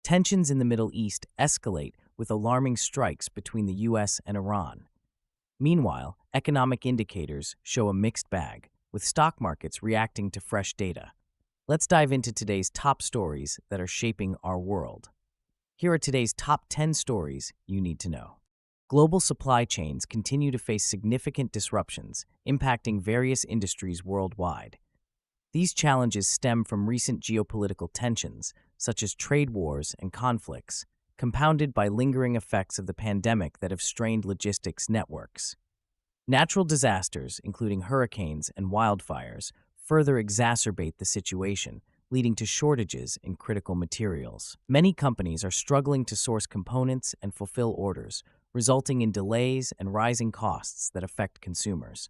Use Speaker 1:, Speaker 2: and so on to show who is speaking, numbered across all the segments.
Speaker 1: Tensions in the Middle East escalate with alarming strikes between the U.S. and Iran. Meanwhile, economic indicators show a mixed bag, with stock markets reacting to fresh data. Let's dive into today's top stories that are shaping our world. Here are today's top 10 stories you need to know. Global supply chains continue to face significant disruptions, impacting various industries worldwide. These challenges stem from recent geopolitical tensions, such as trade wars and conflicts, compounded by lingering effects of the pandemic that have strained logistics networks. Natural disasters, including hurricanes and wildfires, further exacerbate the situation, leading to shortages in critical materials. Many companies are struggling to source components and fulfill orders, resulting in delays and rising costs that affect consumers.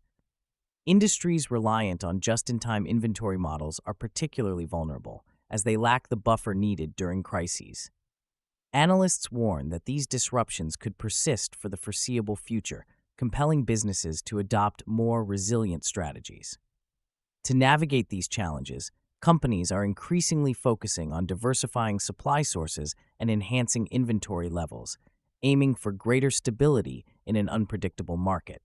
Speaker 1: Industries reliant on just-in-time inventory models are particularly vulnerable, as they lack the buffer needed during crises. Analysts warn that these disruptions could persist for the foreseeable future, compelling businesses to adopt more resilient strategies. To navigate these challenges, companies are increasingly focusing on diversifying supply sources and enhancing inventory levels, aiming for greater stability in an unpredictable market.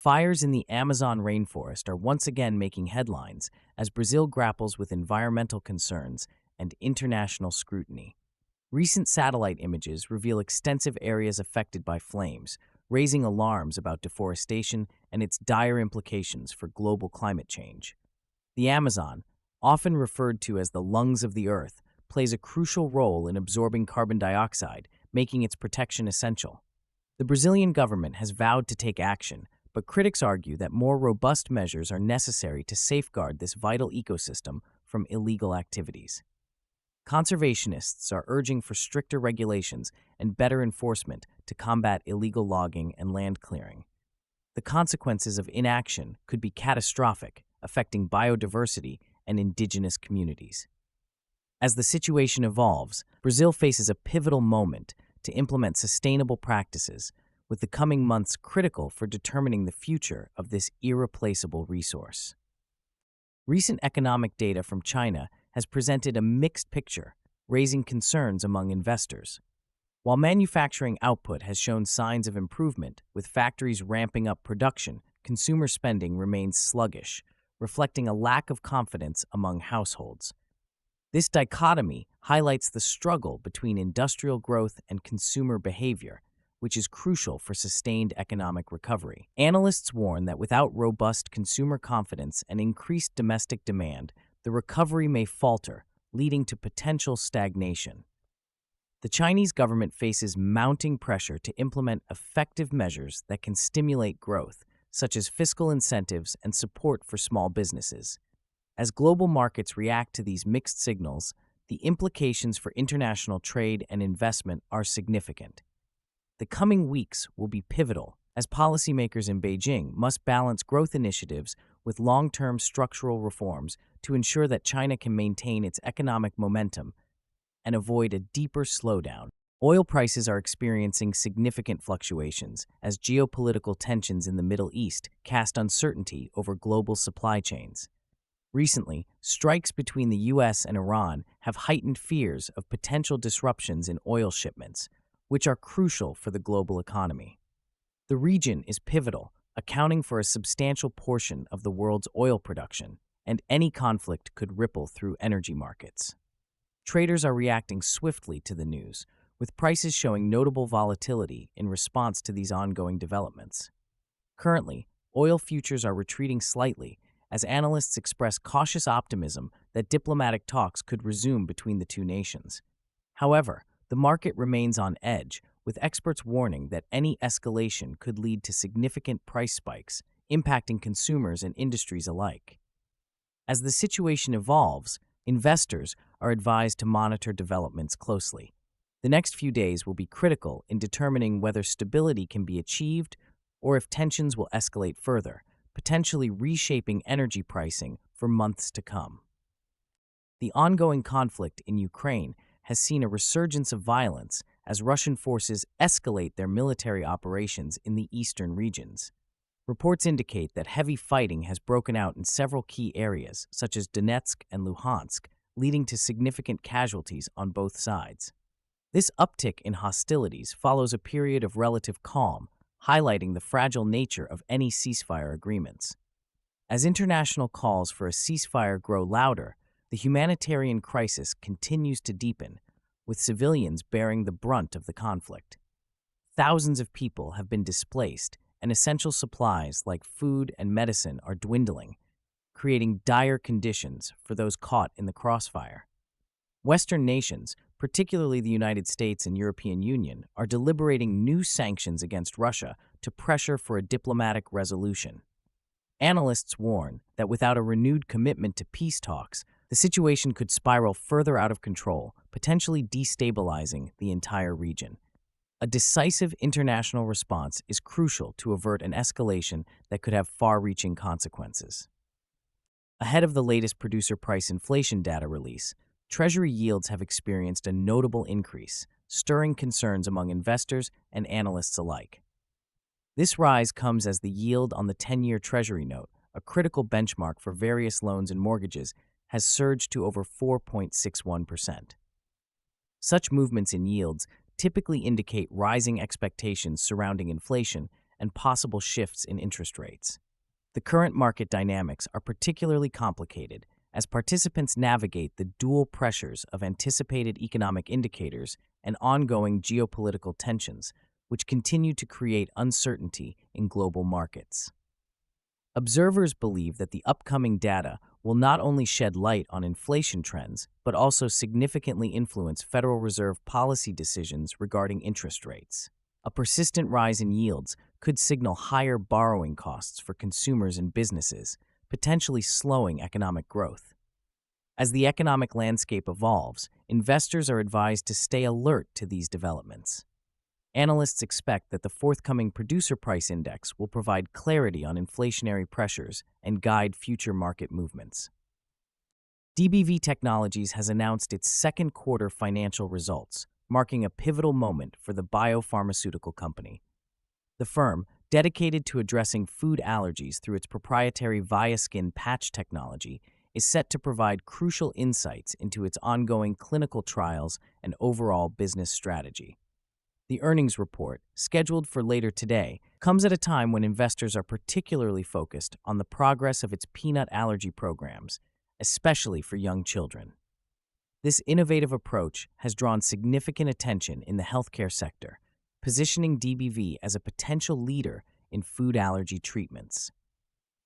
Speaker 1: Fires in the Amazon rainforest are once again making headlines as Brazil grapples with environmental concerns and international scrutiny. Recent satellite images reveal extensive areas affected by flames, raising alarms about deforestation and its dire implications for global climate change. The Amazon, often referred to as the lungs of the earth, plays a crucial role in absorbing carbon dioxide, making its protection essential. The Brazilian government has vowed to take action, but critics argue that more robust measures are necessary to safeguard this vital ecosystem from illegal activities. Conservationists are urging for stricter regulations and better enforcement to combat illegal logging and land clearing. The consequences of inaction could be catastrophic, affecting biodiversity and indigenous communities. As the situation evolves, Brazil faces a pivotal moment to implement sustainable practices, with the coming months critical for determining the future of this irreplaceable resource. Recent economic data from China has presented a mixed picture, raising concerns among investors. While manufacturing output has shown signs of improvement, with factories ramping up production, consumer spending remains sluggish, reflecting a lack of confidence among households. This dichotomy highlights the struggle between industrial growth and consumer behavior, which is crucial for sustained economic recovery. Analysts warn that without robust consumer confidence and increased domestic demand, the recovery may falter, leading to potential stagnation. The Chinese government faces mounting pressure to implement effective measures that can stimulate growth, such as fiscal incentives and support for small businesses. As global markets react to these mixed signals, the implications for international trade and investment are significant. The coming weeks will be pivotal, as policymakers in Beijing must balance growth initiatives with long-term structural reforms to ensure that China can maintain its economic momentum and avoid a deeper slowdown. Oil prices are experiencing significant fluctuations as geopolitical tensions in the Middle East cast uncertainty over global supply chains. Recently, strikes between the U.S. and Iran have heightened fears of potential disruptions in oil shipments, which are crucial for the global economy. The region is pivotal, accounting for a substantial portion of the world's oil production, and any conflict could ripple through energy markets. Traders are reacting swiftly to the news, with prices showing notable volatility in response to these ongoing developments. Currently, oil futures are retreating slightly as analysts express cautious optimism that diplomatic talks could resume between the two nations. However, the market remains on edge, with experts warning that any escalation could lead to significant price spikes, impacting consumers and industries alike. As the situation evolves, investors are advised to monitor developments closely. The next few days will be critical in determining whether stability can be achieved or if tensions will escalate further, potentially reshaping energy pricing for months to come. The ongoing conflict in Ukraine has seen a resurgence of violence as Russian forces escalate their military operations in the eastern regions. Reports indicate that heavy fighting has broken out in several key areas, such as Donetsk and Luhansk, leading to significant casualties on both sides. This uptick in hostilities follows a period of relative calm, highlighting the fragile nature of any ceasefire agreements. As international calls for a ceasefire grow louder, the humanitarian crisis continues to deepen, with civilians bearing the brunt of the conflict. Thousands of people have been displaced, and essential supplies like food and medicine are dwindling, creating dire conditions for those caught in the crossfire. Western nations, particularly the United States and European Union, are deliberating new sanctions against Russia to pressure for a diplomatic resolution. Analysts warn that without a renewed commitment to peace talks, the situation could spiral further out of control, potentially destabilizing the entire region. A decisive international response is crucial to avert an escalation that could have far-reaching consequences. Ahead of the latest producer price inflation data release, Treasury yields have experienced a notable increase, stirring concerns among investors and analysts alike. This rise comes as the yield on the 10-year Treasury note, a critical benchmark for various loans and mortgages, has surged to over 4.61%. Such movements in yields typically indicate rising expectations surrounding inflation and possible shifts in interest rates. The current market dynamics are particularly complicated as participants navigate the dual pressures of anticipated economic indicators and ongoing geopolitical tensions, which continue to create uncertainty in global markets. Observers believe that the upcoming data will not only shed light on inflation trends, but also significantly influence Federal Reserve policy decisions regarding interest rates. A persistent rise in yields could signal higher borrowing costs for consumers and businesses, potentially slowing economic growth. As the economic landscape evolves, investors are advised to stay alert to these developments. Analysts expect that the forthcoming producer price index will provide clarity on inflationary pressures and guide future market movements. DBV Technologies has announced its second quarter financial results, marking a pivotal moment for the biopharmaceutical company. The firm, dedicated to addressing food allergies through its proprietary ViaSkin patch technology, is set to provide crucial insights into its ongoing clinical trials and overall business strategy. The earnings report, scheduled for later today, comes at a time when investors are particularly focused on the progress of its peanut allergy programs, especially for young children. This innovative approach has drawn significant attention in the healthcare sector, positioning DBV as a potential leader in food allergy treatments.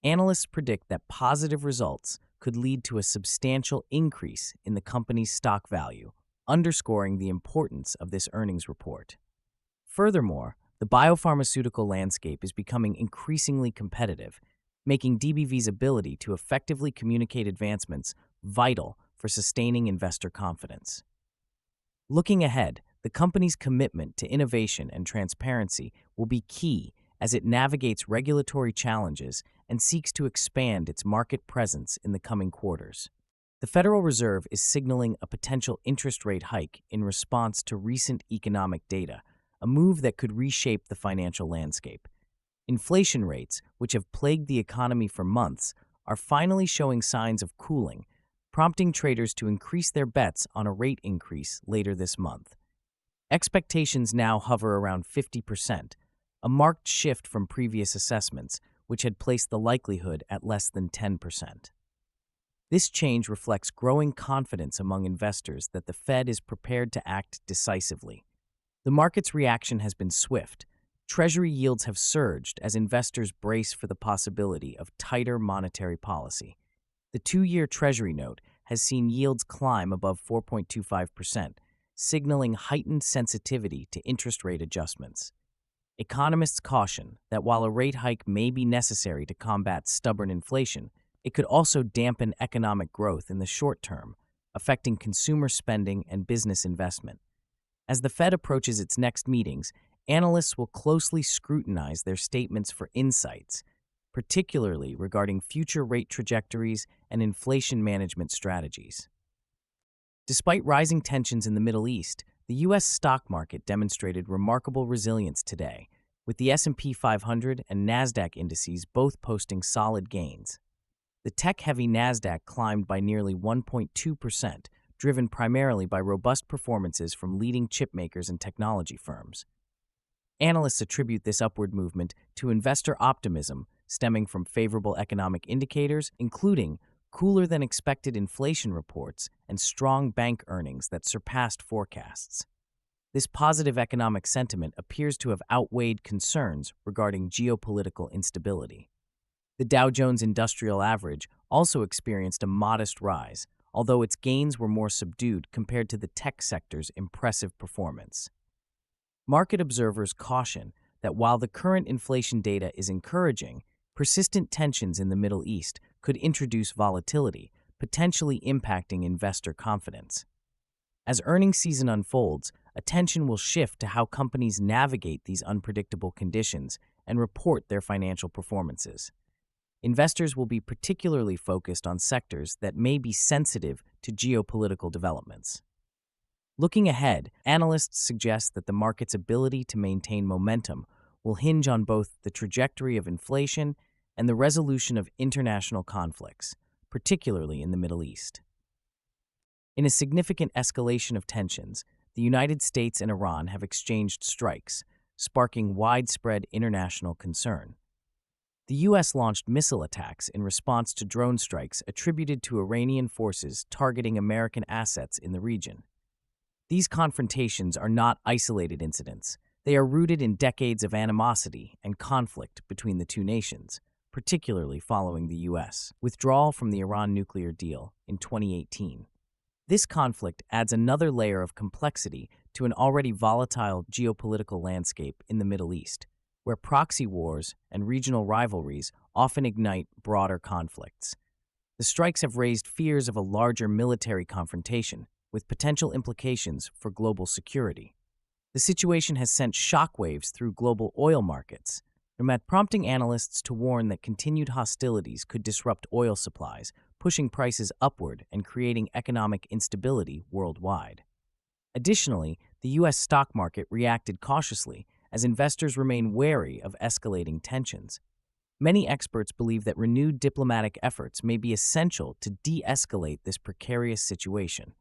Speaker 1: Analysts predict that positive results could lead to a substantial increase in the company's stock value, underscoring the importance of this earnings report. Furthermore, the biopharmaceutical landscape is becoming increasingly competitive, making DBV's ability to effectively communicate advancements vital for sustaining investor confidence. Looking ahead, the company's commitment to innovation and transparency will be key as it navigates regulatory challenges and seeks to expand its market presence in the coming quarters. The Federal Reserve is signaling a potential interest rate hike in response to recent economic data, a move that could reshape the financial landscape. Inflation rates, which have plagued the economy for months, are finally showing signs of cooling, prompting traders to increase their bets on a rate increase later this month. Expectations now hover around 50%, a marked shift from previous assessments, which had placed the likelihood at less than 10%. This change reflects growing confidence among investors that the Fed is prepared to act decisively. The market's reaction has been swift. Treasury yields have surged as investors brace for the possibility of tighter monetary policy. The 2-year Treasury note has seen yields climb above 4.25%, signaling heightened sensitivity to interest rate adjustments. Economists caution that while a rate hike may be necessary to combat stubborn inflation, it could also dampen economic growth in the short term, affecting consumer spending and business investment. As the Fed approaches its next meetings, analysts will closely scrutinize their statements for insights, particularly regarding future rate trajectories and inflation management strategies. Despite rising tensions in the Middle East, the U.S. stock market demonstrated remarkable resilience today, with the S&P 500 and NASDAQ indices both posting solid gains. The tech-heavy NASDAQ climbed by nearly 1.2%, driven primarily by robust performances from leading chip makers and technology firms. Analysts attribute this upward movement to investor optimism stemming from favorable economic indicators, including cooler than expected inflation reports and strong bank earnings that surpassed forecasts. This positive economic sentiment appears to have outweighed concerns regarding geopolitical instability. The Dow Jones Industrial Average also experienced a modest rise, although its gains were more subdued compared to the tech sector's impressive performance. Market observers caution that while the current inflation data is encouraging, persistent tensions in the Middle East could introduce volatility, potentially impacting investor confidence. As earnings season unfolds, attention will shift to how companies navigate these unpredictable conditions and report their financial performances. Investors will be particularly focused on sectors that may be sensitive to geopolitical developments. Looking ahead, analysts suggest that the market's ability to maintain momentum will hinge on both the trajectory of inflation and the resolution of international conflicts, particularly in the Middle East. In a significant escalation of tensions, the United States and Iran have exchanged strikes, sparking widespread international concern. The U.S. launched missile attacks in response to drone strikes attributed to Iranian forces targeting American assets in the region. These confrontations are not isolated incidents. They are rooted in decades of animosity and conflict between the two nations, particularly following the U.S. withdrawal from the Iran nuclear deal in 2018. This conflict adds another layer of complexity to an already volatile geopolitical landscape in the Middle East, where proxy wars and regional rivalries often ignite broader conflicts. The strikes have raised fears of a larger military confrontation, with potential implications for global security. The situation has sent shockwaves through global oil markets, prompting analysts to warn that continued hostilities could disrupt oil supplies, pushing prices upward and creating economic instability worldwide. Additionally, the U.S. stock market reacted cautiously as investors remain wary of escalating tensions. Many experts believe that renewed diplomatic efforts may be essential to de-escalate this precarious situation.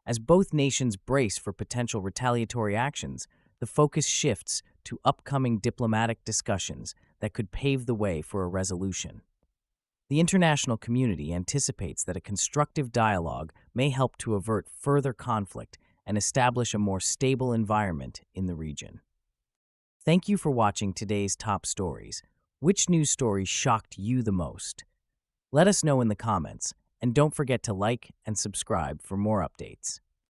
Speaker 1: As both nations brace for potential retaliatory actions, the focus shifts to upcoming diplomatic discussions that could pave the way for a resolution. The international community anticipates that a constructive dialogue may help to avert further conflict and establish a more stable environment in the region. Thank you for watching today's top stories. Which news story shocked you the most? Let us know in the comments, and don't forget to like and subscribe for more updates.